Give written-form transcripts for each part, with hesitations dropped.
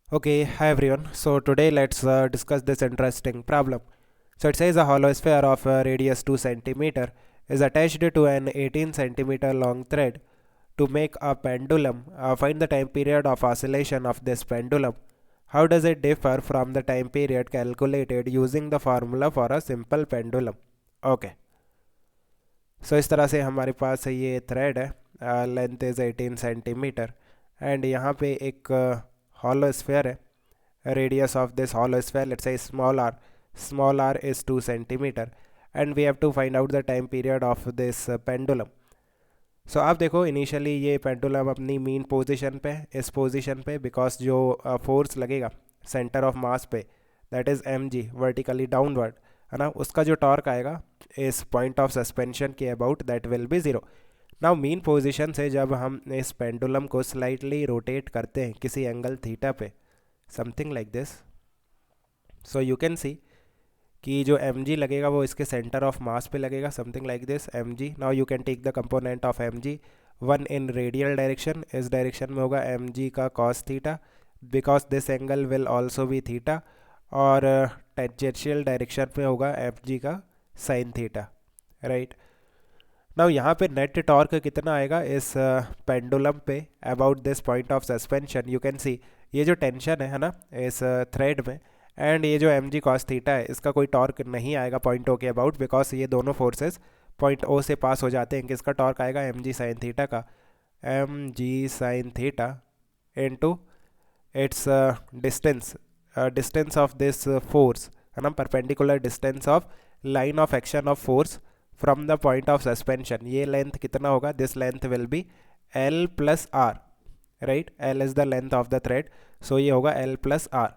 Okay, hi everyone. So today let's discuss this interesting problem. So it says a hollow sphere of radius 2 centimeter is attached to an 18 centimeter long thread to make a pendulum. Find the time period of oscillation of this pendulum. How does it differ from the time period calculated using the formula for a simple pendulum? Okay. So इस तरह से हमारे पास ये thread है, length is 18 centimetre and यहाँ पे एक hollow sphere है. Radius of this hollow sphere, let's say small r is 2 centimeter and we have to find out the time period of this pendulum. So आप देखो initially ये pendulum अपनी mean position पे इस पोजीशन पे because जो force लगेगा centre of mass पे that is M G vertically downward है ना, उसका जो टॉर्क आएगा इस पॉइंट ऑफ सस्पेंशन के about that will be zero. Now mean position से जब हम इस पेंडुलम को स्लाइटली रोटेट करते हैं किसी एंगल थीटा पे something like this, so you can सी कि जो एम जी लगेगा वो इसके सेंटर ऑफ मास पे लगेगा something like this M G. Now you can take the component of M G, one in radial direction, इस direction में होगा एम जी का cos theta because this angle will also be theta, और tangential direction में होगा F G का sine theta, right. Now यहाँ पे नेट टॉर्क कितना आएगा इस पेंडुलम पे about this point of suspension. You can see ये जो टेंशन है ना इस थ्रेड में एंड ये जो एम जी कॉस थीटा है इसका कोई टॉर्क नहीं आएगा पॉइंट ओ के अबाउट बिकॉज ये दोनों फोर्सेस पॉइंट ओ से पास हो जाते हैं. किसका टॉर्क आएगा एम जी साइन थीटा का, M G sine theta into its distance of this force है ना, perpendicular distance of line of action of force from the point of suspension. ये लेंथ कितना होगा, this length will be L plus R, right. L is the length of the thread, so ये होगा L plus R.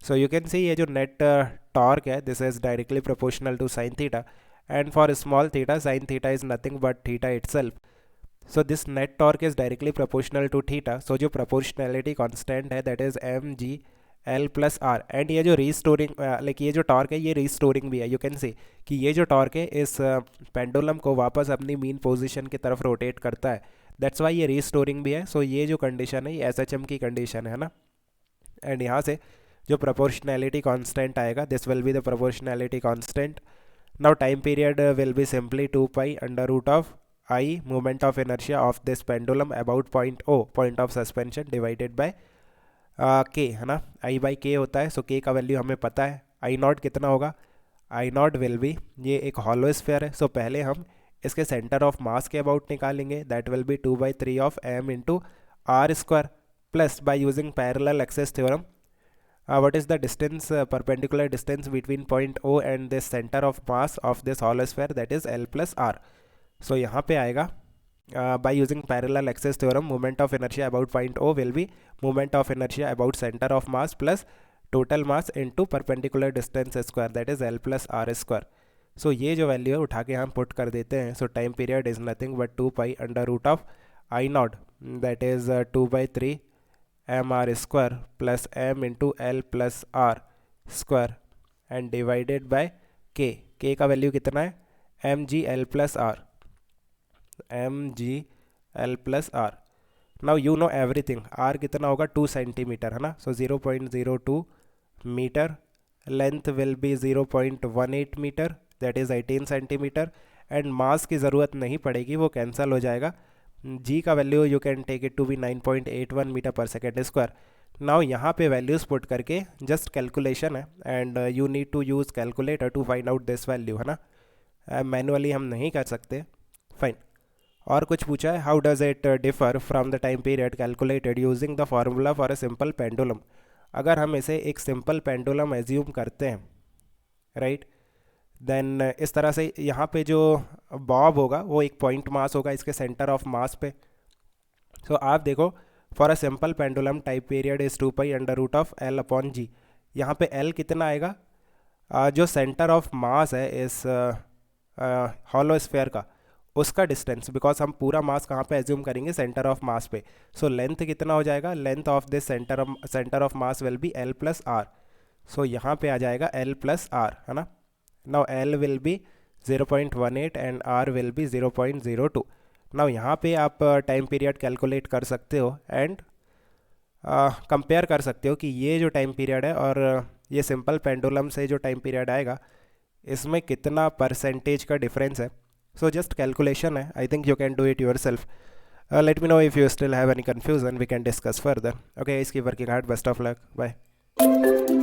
So you can see ये जो net torque है this is directly proportional to sine theta and for small theta sine theta is nothing but theta itself. So this net torque is directly proportional to theta. So जो proportionality constant है that is M G L plus R and ये जो restoring like ये जो torque है ये restoring भी है. यू कैन सी कि ये जो टॉर्क है इस पेंडुलम को वापस अपनी मीन पोजीशन की तरफ रोटेट करता है, दैट्स वाई ये रीस्टोरिंग भी है. सो ये जो कंडीशन है ये एस एच एम की कंडीशन है ना. एंड यहाँ से जो प्रोपोर्शनैलिटी कांस्टेंट आएगा this will be the proportionality constant. Now time period will be simply 2 pi under root of I moment of inertia of this pendulum about point O point of suspension divided by K है ना. आई by के होता है, सो के का value हमें पता है. आई नॉट कितना होगा, आई नॉट विल बी, ये एक हॉलो स्फीयर है, सो पहले हम इसके सेंटर ऑफ मास के अबाउट निकालेंगे that will be 2/3 of M into R square plus by using parallel axes theorem what is the distance perpendicular distance between point O and this center of mass of this hollow sphere, that is L plus R. So यहाँ पे आएगा by using parallel axis theorem moment of inertia about point O will be moment of inertia about center of mass plus total mass into perpendicular distance square, that is L plus R square. So ये जो value है उठा के हम put कर देते हैं. So time period is nothing but 2 pi under root of I naught, that is 2/3 M R square plus M into L plus R square and divided by K. K का value कितना है, M G L plus R, M G L plus R. Now you know everything, R कितना होगा 2 centimetre है ना, so 0.02 metre. Length will be 0.18 metre that is 18 centimetre and mass की ज़रूरत नहीं पड़ेगी, वो कैंसिल हो जाएगा. जी का value you can take it to be 9.81 metre per second square. Now यहाँ पे वैल्यूज़ पुट करके जस्ट कैलकुलेशन है and you need to use calculator to find out this value है ना, मैनुअली हम नहीं कर सकते. फाइन. और कुछ पूछा है, how does it differ from the time period calculated using the formula for a simple pendulum. अगर हम इसे एक सिंपल पेंडुलम एज्यूम करते हैं, राइट, देन इस तरह से यहाँ पे जो बॉब होगा वो एक पॉइंट मास होगा इसके सेंटर ऑफ मास पे. सो आप देखो for a simple pendulum time period is 2 pi under root of L upon G. यहाँ पे एल कितना आएगा, जो सेंटर ऑफ मास है इस हॉलो स्फीयर का उसका डिस्टेंस, बिकॉज हम पूरा मास कहाँ पे एज्यूम करेंगे, सेंटर ऑफ मास पे. सो लेंथ कितना हो जाएगा, length of this centre of mass will be L plus R. So यहाँ पे आ जाएगा एल प्लस आर है ना. Now L will be 0.18 and R will be 0.02. Now यहाँ पे आप टाइम पीरियड कैलकुलेट कर सकते हो एंड कंपेयर कर सकते हो कि ये जो टाइम पीरियड है और ये सिंपल पेंडुलम से जो टाइम पीरियड आएगा इसमें कितना परसेंटेज का डिफरेंस है. सो जस्ट कैलकुलेशन है. I think you can do it your self. Let me know if you still have any confusion. We can discuss further. Okay, guys, keep working hard. Best of luck. Bye.